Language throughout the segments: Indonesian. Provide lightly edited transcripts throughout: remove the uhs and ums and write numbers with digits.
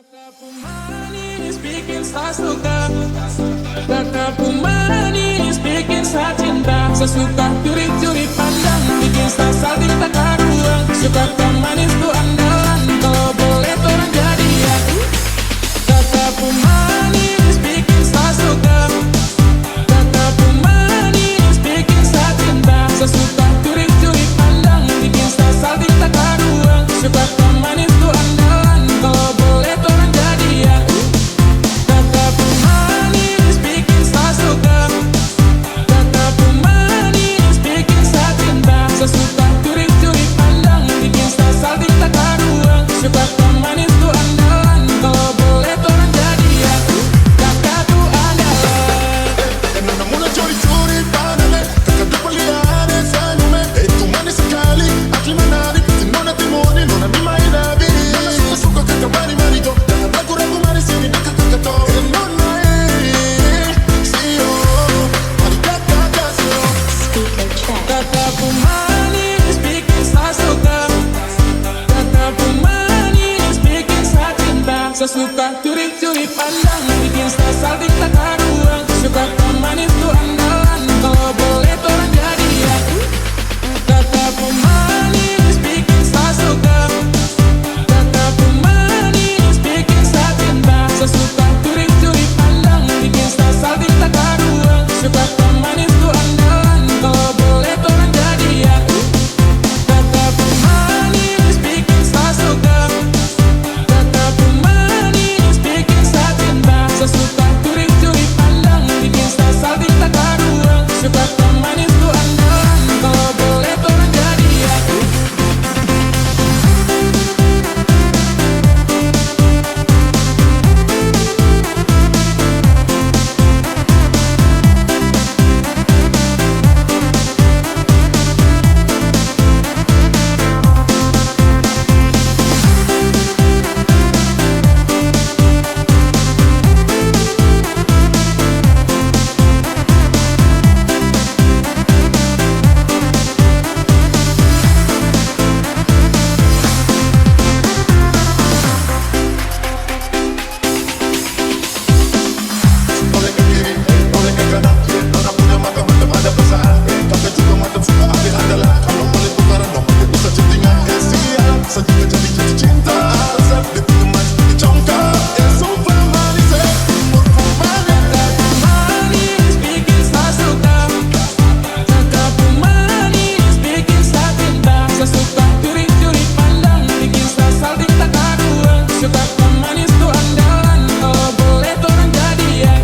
Kataku manis bikin saya suka. Kataku manis bikin saya cinta. Saya suka curi-curi pandang, bikin saya salting tak karuan. Suka kau manis tuh andalan, kalau boleh orang jadian. Kataku manis bikin saya suka. Kataku manis bikin saya cinta. Saya suka curi-curi pandang, bikin saya salting tak karuan. Suka kau manis tuh andalan, kalau boleh orang jadian. Kataku manis bikin saya suka. Kataku manis bikin saya cinta. Saya suka curi-curi pandang, bikin saya salting tak karuan. Suka kau manis tuh andalan, kalau boleh orang jadian. Kataku andalan. Nona mula curi-curi pandang, kakak dupaliane sayangnya. Tu manis sekali, asli menarik. Nona timoni, nona mi mainabi. Nona suka-suka kakak mari-mari do. Jangan ragu-ragu manis ini dekat kakak to. Nona siyo, mari kakak kasih. Kataku manis bikin saya suka. Kataku manis bikin saya cinta. Saya suka curi-curi pandang, bikin saya salting tak karuan. Suka kau manis tuh andalan, kalau boleh orang jadian. Kataku manis bikin saya suka. Kataku manis bikin saya cinta. Saya suka curi-curi pandang, bikin saya salting tak karuan. Suka kau manis tuh andalan, kalau boleh orang jadian. Kataku manis bikin saya suka. Kataku manis bikin saya cinta. Saya suka curi-curi pandang, bikin saya salting tak karuan. Suka kau manis tuh andalan, kalau boleh orang jadian. Boleh ke kiri, boleh ke kanan. Nona punya mata mantap ada perasaan. Kakak juga mantap suka ambil andalan. Kalau boleh tukaran dong, dia bisa chattingan. Siap, saya juga jadi jatuh cinta. Alasan dia tuh emas di congkak. Sumpah manis, umurku manis. Kataku manis bikin saya suka. Kataku manis bikin saya cinta. Saya suka curi-curi pandang, bikin saya salting tak karuan. Suka kau manis tuh andalan, kalau boleh orang jadian.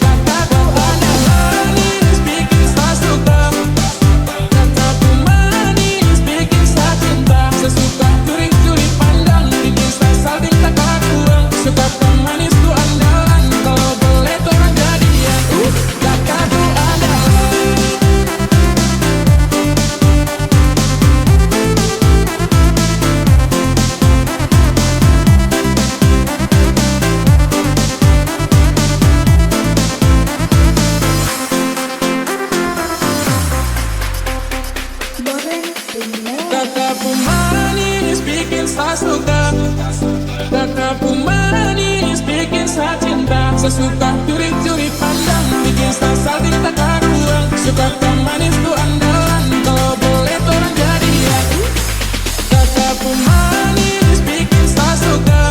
Kataku manis bikin saya suka. Kataku manis bikin saya cinta. Saya suka curi-curi pandang, bikin saya salting tak karuan. Suka kau manis tuh andalan, kalau boleh orang jadian. Kataku andalan. Kataku manis bikin saya suka. Kataku manis bikin saya cinta. Saya suka curi-curi pandang, bikin saya salting tak karuan. Suka kau manis tuh andalan, kalau boleh orang jadian. Kataku manis bikin saya suka.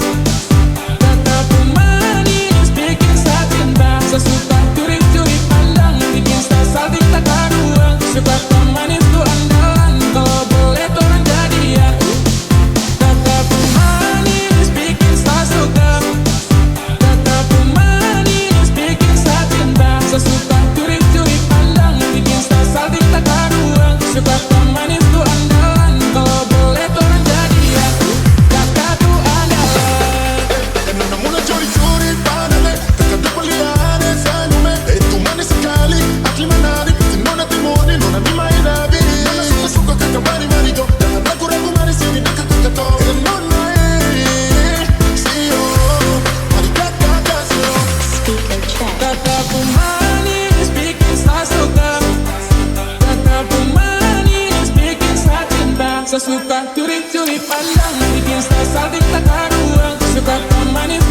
Kataku manis bikin saya cinta. Saya suka curi-curi pandang, bikin saya salting tak karuan. Suka kau manis tuh andalan, kalau boleh orang jadian. Kataku manis bikin saya suka. Kataku manis bikin saya cinta. Saya suka curi-curi pandang, bikin saya salting tak karuan. Suka kau manis tuh andalan, kalau boleh orang jadian. Kataku andalan. Nona mula curi-curi pandang, kakak dupaliane sayangnya. Tu manis sekali, asli menarik. Nona timoni, nona mi mainabi. Nona suka-suka kakak mari-mari do. Jangan ragu-ragu manis ini dekat kakak to. Nona siyo, mari kakak kasih. Kataku manis bikin saya suka. Kataku manis bikin saya cinta. Saya suka curi-curi pandang, bikin saya salting tak karuan. Suka kau manis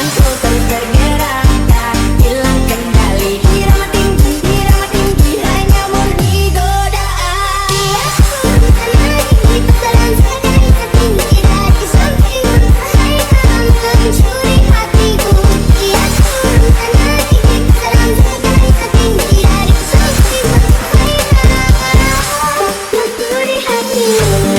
perasaanku terus bergerak, tak hilang kendali. Irama tinggi, hanya murni godaan. Kita dalam sekali setinggi dari samping berbahaya mencuri hatiku. Ia turunkan lagi, kita dalam sekali setinggi dari samping berbahaya mencuri hatiku.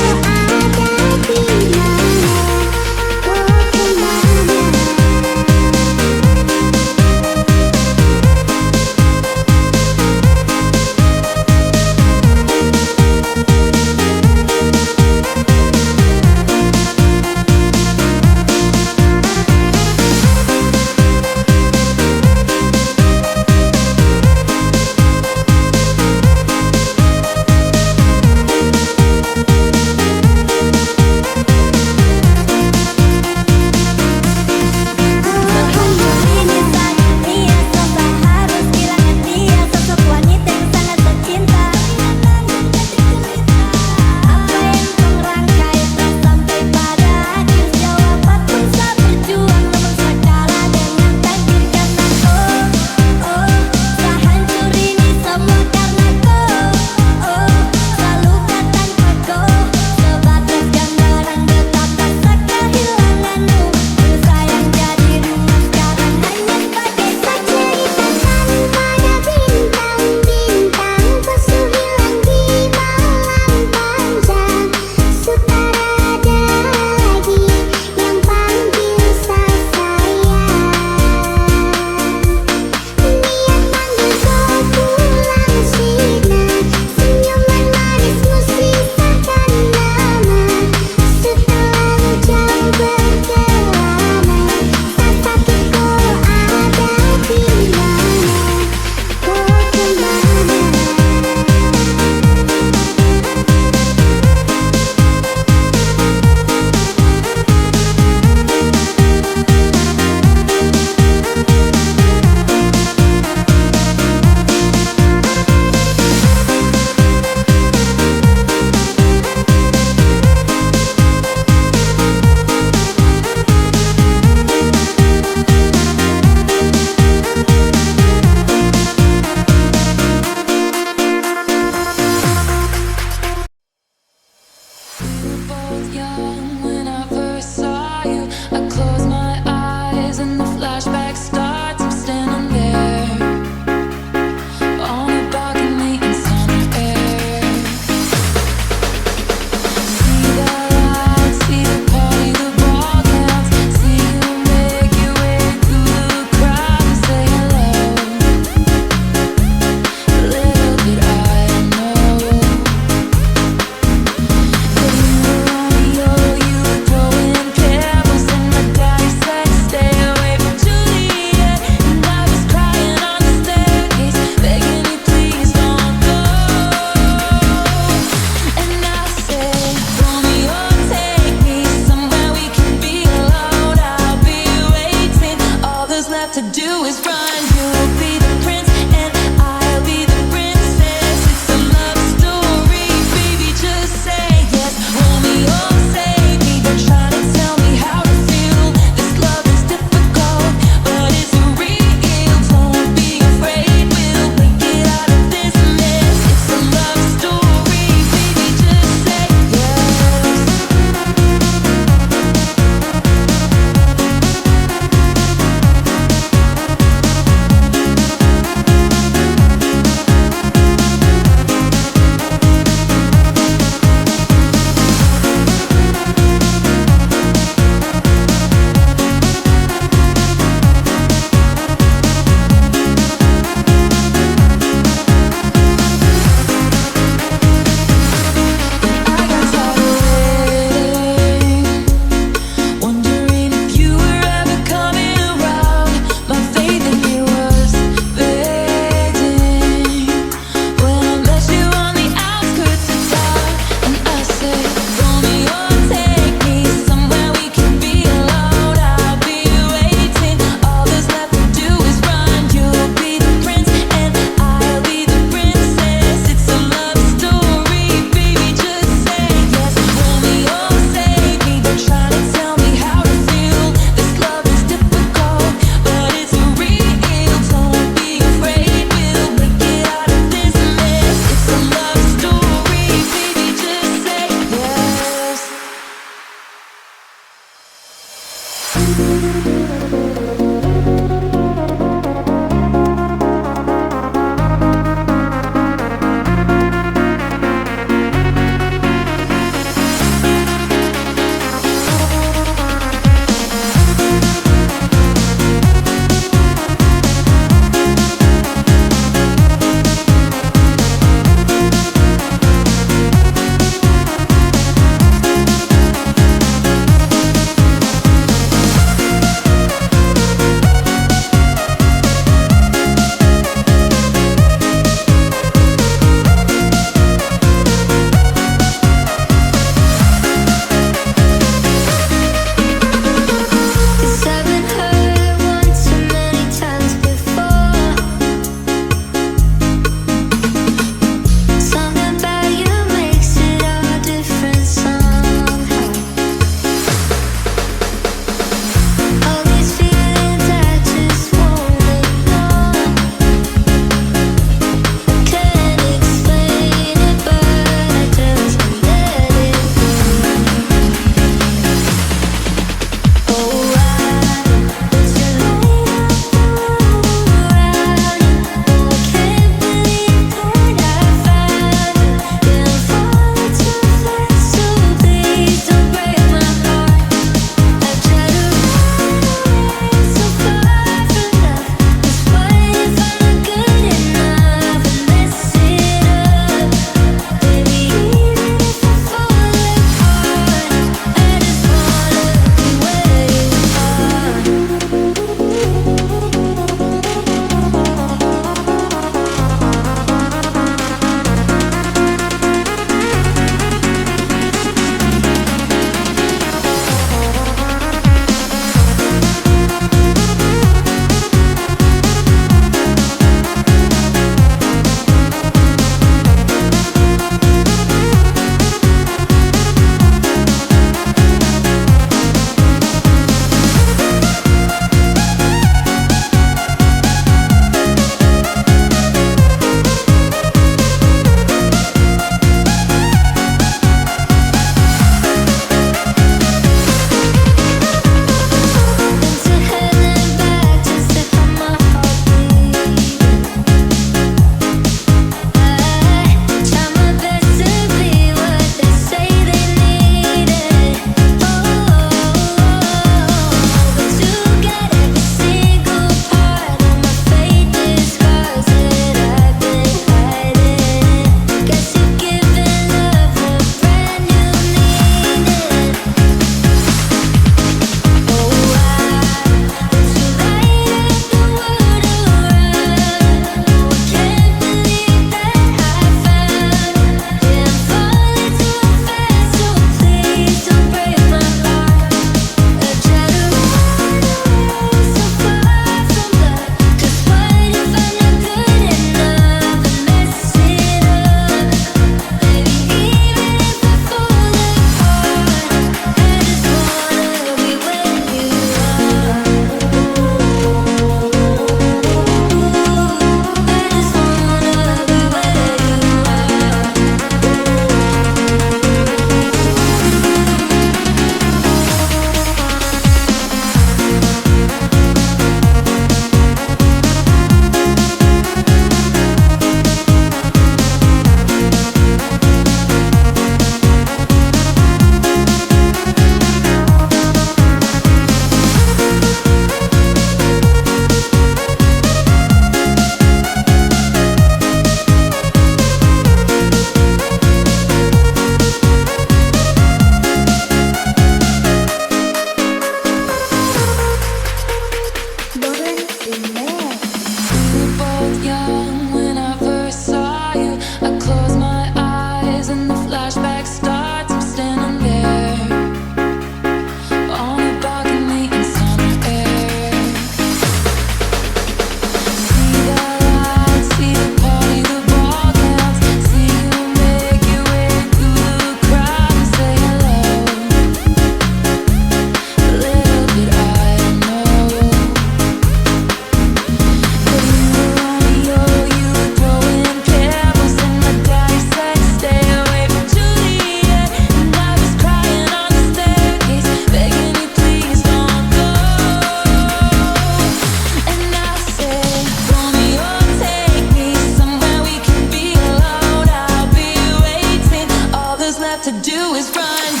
to do is run.